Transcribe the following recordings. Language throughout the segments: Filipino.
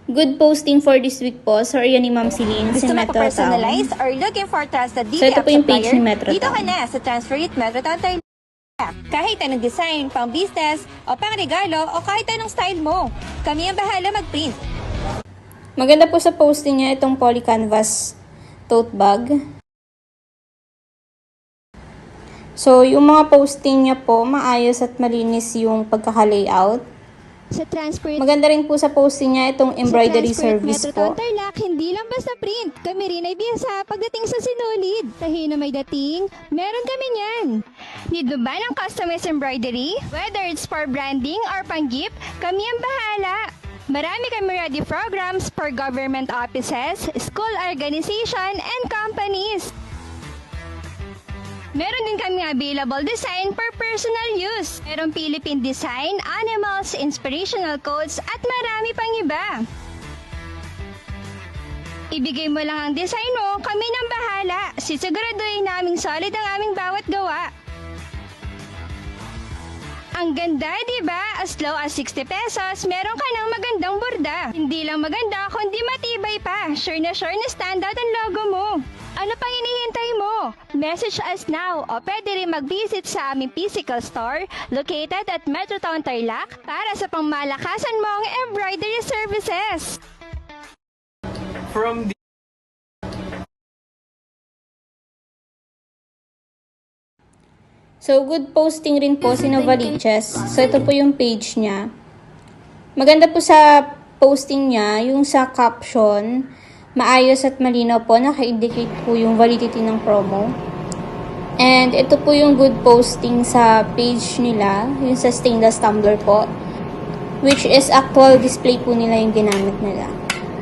Good posting for this week po. So, yan ni Ma'am Celine sa Gusto mo Metro pa-personalize Town. or looking for trusted So, ito DTF po yung page supplier? ni Metro Dito ka Town. na sa Transfer It Metro Town Tarlac. Kahit anong design, pang business, o pang regalo, o kahit anong style mo, kami ang bahala mag-print. Maganda po sa posting niya itong poly canvas tote bag. So, yung mga posting niya po, maayos at malinis yung pagkaka-layout. Sa Transfer Maganda rin po sa posting niya itong embroidery Sa service Metro po. Town Tarlac, hindi lang basta print. Kami rin ay biyasa pagdating sa sinulid. Tahi na may dating, meron kami niyan. Need mo ba ng customized embroidery? Whether it's for branding or pang-gift, kami ang bahala. Marami kami ready programs for government offices, school organization, and companies. Meron din kami available design for personal use. Merong Philippine design, animals, inspirational quotes, at marami pang iba. Ibigay mo lang ang design mo, kami nang bahala. Sisiguraduhin naming solid ang aming bawat gawa. Ang ganda, di ba? As low as 60 pesos, meron ka ng magandang borda. Hindi lang maganda, kundi matibay pa. Sure na standout ang logo mo. Ano pang hinihintay mo? Message us now o pwede rin mag-visit sa aming physical store located at Metro Town Tarlac para sa pangmalakasan mong embroidery services. From the So, good posting rin po si Novaliches. So, ito po yung page niya. Maganda po sa posting niya, yung sa caption, maayos at malinaw po, naka-indicate po yung validity ng promo. And ito po yung good posting sa page nila, yung sa stainless tumbler po, which is actual display po nila yung ginamit nila.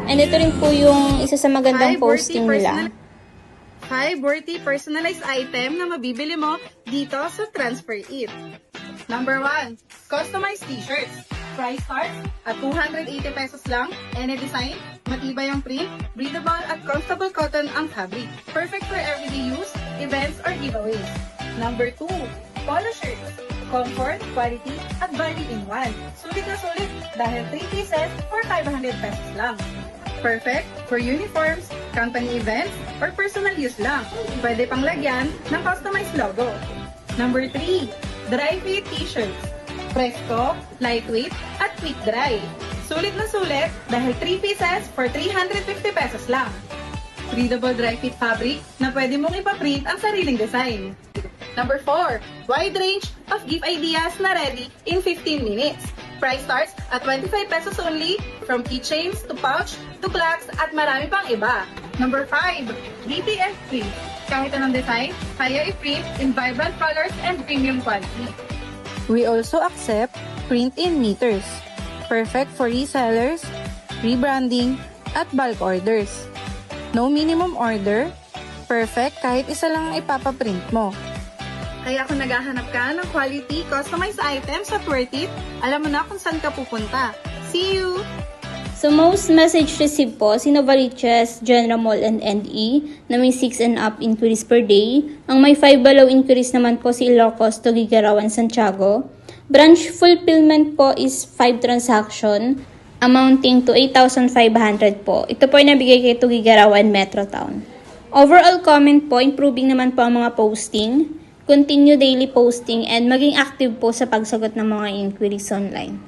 And ito rin po yung isa sa magandang posting nila. High-worthy personalized item na mabibili mo dito sa Transfer It. Number 1, customized t-shirts. Price starts at 280 pesos lang. Any design, matibay ang print, breathable at comfortable cotton ang fabric. Perfect for everyday use, events or giveaways. Number 2, polo shirts. Comfort, quality, at value in one. Sulit na sulit dahil 3 pieces for 500 pesos lang. Perfect for uniforms, company events, or personal use lang. Pwede pang lagyan ng customized logo. Number 3, dry fit t-shirts. Presko, lightweight, at quick dry. Sulit na sulit dahil 3 pieces for 350 pesos lang. Breathable dry fit fabric na pwede mong ipaprint ang sariling design. Number 4, wide range of gift ideas na ready in 15 minutes. Price starts at 25 pesos only, from keychains to pouch to clocks at marami pang iba. Number 5, DTF print. Kahit anong design, kaya i-print in vibrant colors and premium quality. We also accept print-in meters. Perfect for resellers, rebranding, at bulk orders. No minimum order. Perfect kahit isa lang ang ipapaprint mo. Kaya kung naghahanap ka ng quality, customized items at worth it, alam mo na kung saan ka pupunta. See you! So, most message received po si Novaliches, General Mall and NE na may 6 and up inquiries per day. Ang may 5 below inquiries naman po si Ilocos, Tugigarawan, Santiago. Branch fulfillment po is 5 transaction amounting to 8,500 po. Ito po ay nabigay kay Tugigarawan, Metro Town. Overall comment po, improving naman po ang mga posting. Continue daily posting and maging active po sa pagsagot ng mga inquiries online.